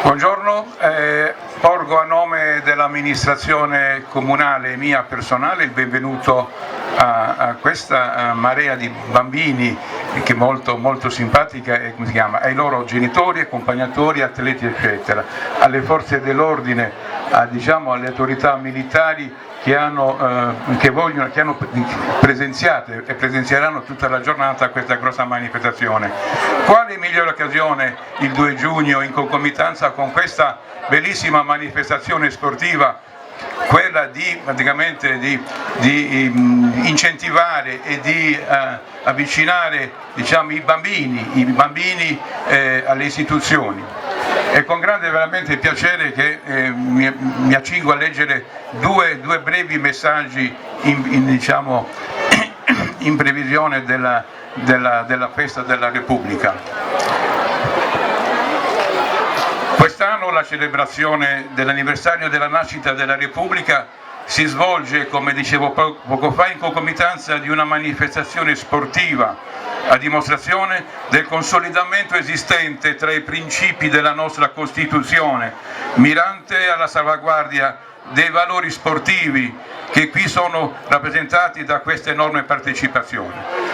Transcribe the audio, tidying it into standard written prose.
Buongiorno, porgo a nome dell'amministrazione comunale mia personale il benvenuto a questa marea di bambini che è molto simpatica, e come si chiama, ai loro genitori, accompagnatori, atleti eccetera, alle forze dell'ordine, alle autorità militari che hanno presenziato e presenzieranno tutta la giornata a questa grossa manifestazione. Quale migliore occasione il 2 giugno in concomitanza con questa bellissima manifestazione sportiva, quella di incentivare e di avvicinare i bambini alle istituzioni. È con grande veramente piacere che mi accingo a leggere due brevi messaggi in previsione della festa della Repubblica. Quest'anno la celebrazione dell'anniversario della nascita della Repubblica si svolge, come dicevo poco fa, in concomitanza di una manifestazione sportiva a dimostrazione del consolidamento esistente tra i principi della nostra Costituzione, mirante alla salvaguardia dei valori sportivi che qui sono rappresentati da questa enorme partecipazione.